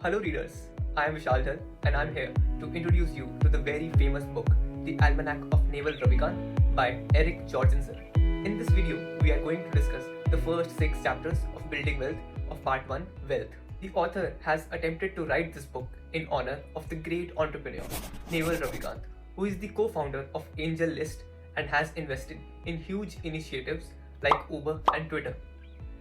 Hello readers, I am Vishal Dhal and I am here to introduce you to the very famous book, The Almanack of Naval Ravikant by Eric Jorgenson. In this video, we are going to discuss the first 6 chapters of Building Wealth of Part 1, Wealth. The author has attempted to write this book in honor of the great entrepreneur, Naval Ravikant, who is the co-founder of AngelList and has invested in huge initiatives like Uber and Twitter.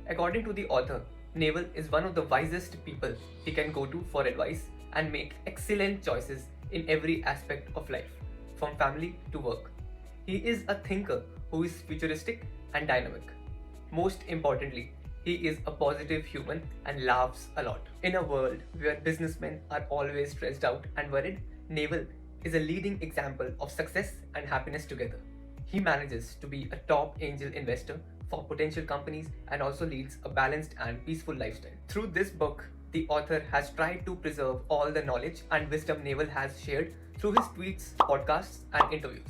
According to the author, Naval is one of the wisest people he can go to for advice and make excellent choices in every aspect of life, from family to work. He is a thinker who is futuristic and dynamic. Most importantly, he is a positive human and laughs a lot. In a world where businessmen are always stressed out and worried, Naval is a leading example of success and happiness together. He manages to be a top angel investor for potential companies and also leads a balanced and peaceful lifestyle. Through this book, the author has tried to preserve all the knowledge and wisdom Naval has shared through his tweets, podcasts, and interviews.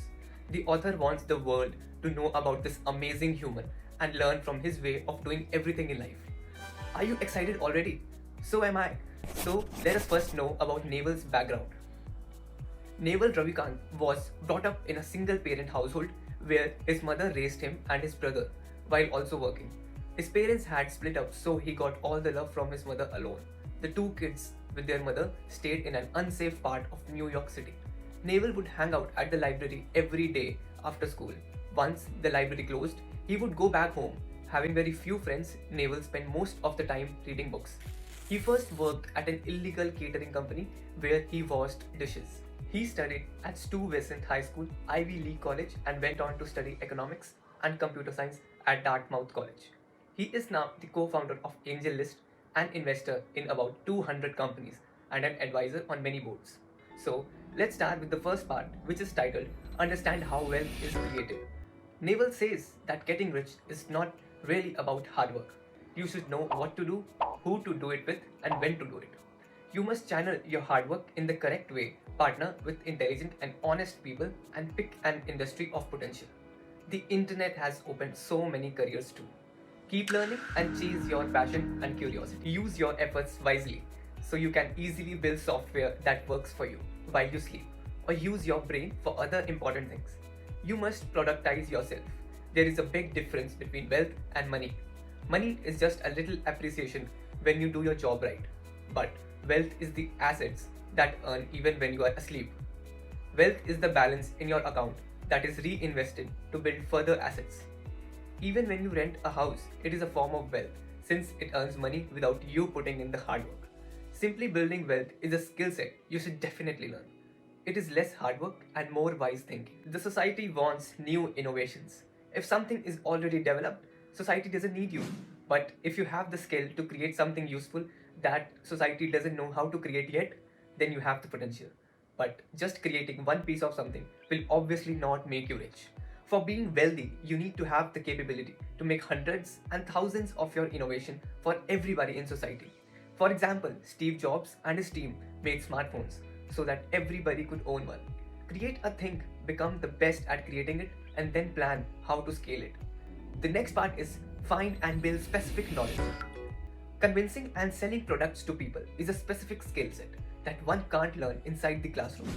The author wants the world to know about this amazing human and learn from his way of doing everything in life. Are you excited already? So am I. So let us first know about Naval's background. Naval Ravikant was brought up in a single parent household where his mother raised him and his brother while also working. His parents had split up, so he got all the love from his mother alone. The two kids with their mother stayed in an unsafe part of New York City. Naval would hang out at the library every day after school. Once the library closed, he would go back home. Having very few friends, Naval spent most of the time reading books. He first worked at an illegal catering company where he washed dishes. He studied at Stuyvesant High School, Ivy League College, and went on to study economics and computer science at Dartmouth College. He is now the co-founder of AngelList, an investor in about 200 companies and an advisor on many boards. So let's start with the first part, which is titled Understand How Wealth is Created. Naval says that getting rich is not really about hard work. You should know what to do, who to do it with, and when to do it. You must channel your hard work in the correct way, partner with intelligent and honest people, and pick an industry of potential. The internet has opened so many careers too. Keep learning and chase your passion and curiosity. Use your efforts wisely so you can easily build software that works for you while you sleep, or use your brain for other important things. You must productize yourself. There is a big difference between wealth and money. Money is just a little appreciation when you do your job right, but wealth is the assets that earn even when you are asleep. Wealth is the balance in your account that is reinvested to build further assets. Even when you rent a house, it is a form of wealth since it earns money without you putting in the hard work. Simply building wealth is a skill set you should definitely learn. It is less hard work and more wise thinking. The society wants new innovations. If something is already developed, society doesn't need you. But if you have the skill to create something useful that society doesn't know how to create yet, then you have the potential. But just creating one piece of something will obviously not make you rich. For being wealthy, you need to have the capability to make hundreds and thousands of your innovation for everybody in society. For example, Steve Jobs and his team made smartphones so that everybody could own one. Create a thing, become the best at creating it, and then plan how to scale it. The next part is find and build specific knowledge. Convincing and selling products to people is a specific skill set that one can't learn inside the classroom.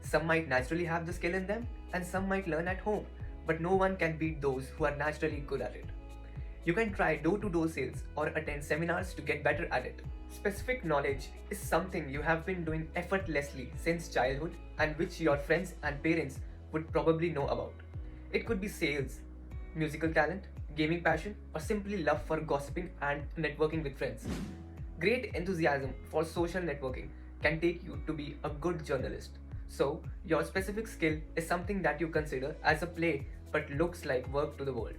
Some might naturally have the skill in them, and some might learn at home, but no one can beat those who are naturally good at it. You can try door-to-door sales or attend seminars to get better at it. Specific knowledge is something you have been doing effortlessly since childhood and which your friends and parents would probably know about. It could be sales, musical talent, gaming passion, or simply love for gossiping and networking with friends. Great enthusiasm for social networking can take you to be a good journalist. So, your specific skill is something that you consider as a play but looks like work to the world.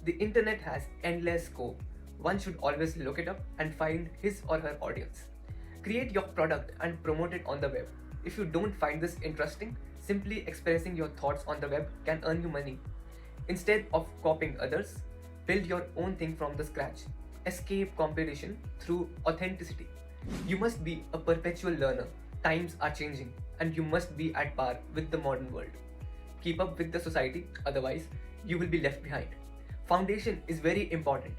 The internet has endless scope. One should always look it up and find his or her audience. Create your product and promote it on the web. If you don't find this interesting, simply expressing your thoughts on the web can earn you money. Instead of copying others, build your own thing from the scratch. Escape competition through authenticity. You must be a perpetual learner. Times are changing and you must be at par with the modern world. Keep up with the society, otherwise you will be left behind. Foundation is very important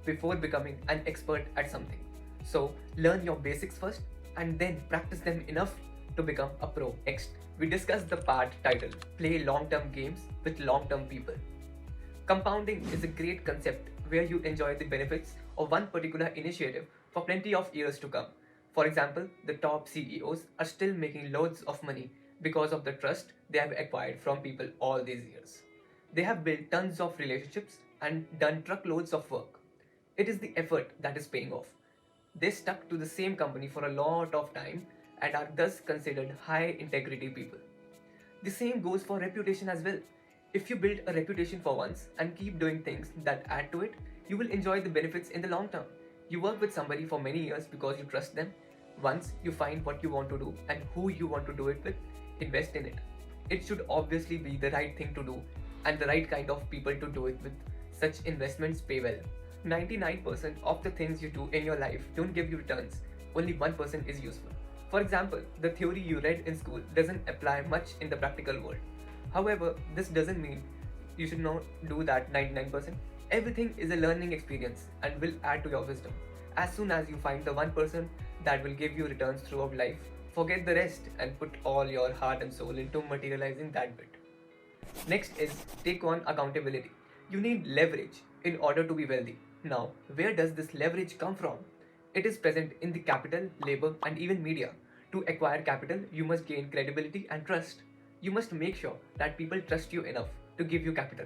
before becoming an expert at something. So learn your basics first and then practice them enough to become a pro. Next, we discuss the part titled Play Long-Term Games with Long-Term People. Compounding is a great concept where you enjoy the benefits of one particular initiative for plenty of years to come. For example, the top CEOs are still making loads of money because of the trust they have acquired from people all these years. They have built tons of relationships and done truckloads of work. It is the effort that is paying off. They stuck to the same company for a lot of time and are thus considered high integrity people. The same goes for reputation as well. If you build a reputation for once and keep doing things that add to it, you will enjoy the benefits in the long term. You work with somebody for many years because you trust them. Once you find what you want to do and who you want to do it with, invest in it. It should obviously be the right thing to do and the right kind of people to do it with. Such investments pay well. 99% of the things you do in your life don't give you returns. Only 1% is useful. For example, the theory you read in school doesn't apply much in the practical world. However, this doesn't mean you should not do that 99%. Everything is a learning experience and will add to your wisdom. As soon as you find the 1% that will give you returns throughout life, forget the rest and put all your heart and soul into materializing that bit. Next is take on accountability. You need leverage in order to be wealthy. Now, where does this leverage come from? It is present in the capital, labor, and even media. To acquire capital, you must gain credibility and trust. You must make sure that people trust you enough to give you capital.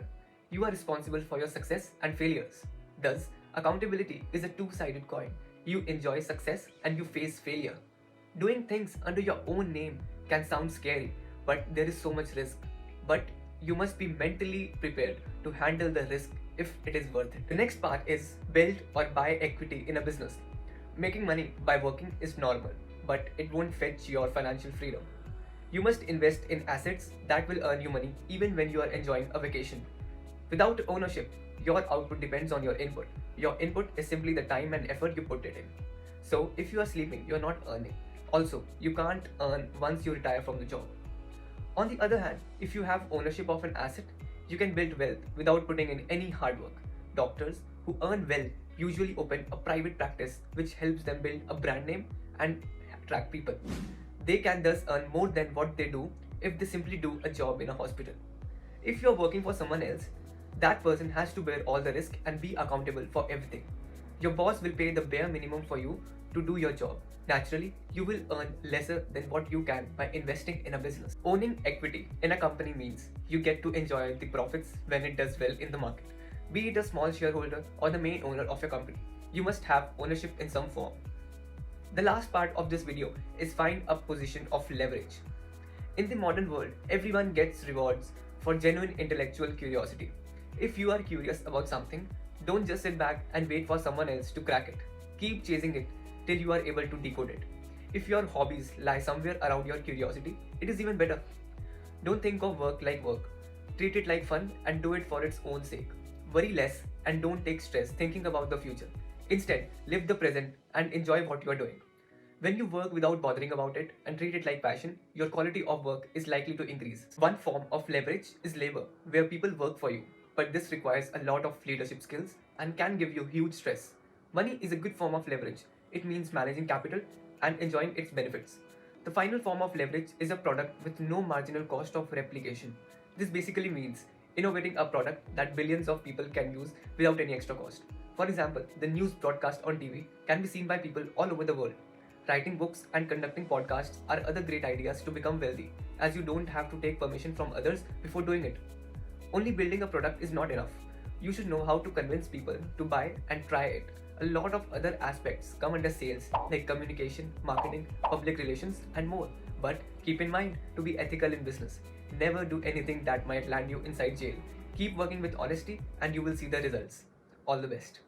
You are responsible for your success and failures. Thus, accountability is a two-sided coin. You enjoy success and you face failure. Doing things under your own name can sound scary, but there is so much risk. But you must be mentally prepared to handle the risk if it is worth it. The next part is build or buy equity in a business. Making money by working is normal, but it won't fetch your financial freedom. You must invest in assets that will earn you money even when you are enjoying a vacation. Without ownership, your output depends on your input. Your input is simply the time and effort you put it in. So if you are sleeping, you are not earning. Also, you can't earn once you retire from the job. On the other hand, if you have ownership of an asset, you can build wealth without putting in any hard work. Doctors who earn well usually open a private practice which helps them build a brand name and attract people. They can thus earn more than what they do if they simply do a job in a hospital. If you're working for someone else, that person has to bear all the risk and be accountable for everything. Your boss will pay the bare minimum for you to do your job. Naturally, you will earn lesser than what you can by investing in a business. Owning equity in a company means you get to enjoy the profits when it does well in the market. Be it a small shareholder or the main owner of your company, you must have ownership in some form. The last part of this video is find a position of leverage. In the modern world, everyone gets rewards for genuine intellectual curiosity. If you are curious about something, don't just sit back and wait for someone else to crack it. Keep chasing it till you are able to decode it. If your hobbies lie somewhere around your curiosity, it is even better. Don't think of work like work. Treat it like fun and do it for its own sake. Worry less and don't take stress thinking about the future. Instead, live the present and enjoy what you are doing. When you work without bothering about it and treat it like passion, your quality of work is likely to increase. One form of leverage is labor, where people work for you, but this requires a lot of leadership skills and can give you huge stress. Money is a good form of leverage. It means managing capital and enjoying its benefits. The final form of leverage is a product with no marginal cost of replication. This basically means innovating a product that billions of people can use without any extra cost. For example, the news broadcast on TV can be seen by people all over the world. Writing books and conducting podcasts are other great ideas to become wealthy, as you don't have to take permission from others before doing it. Only building a product is not enough. You should know how to convince people to buy and try it. A lot of other aspects come under sales, like communication, marketing, public relations, and more. But keep in mind to be ethical in business. Never do anything that might land you inside jail. Keep working with honesty and you will see the results. All the best.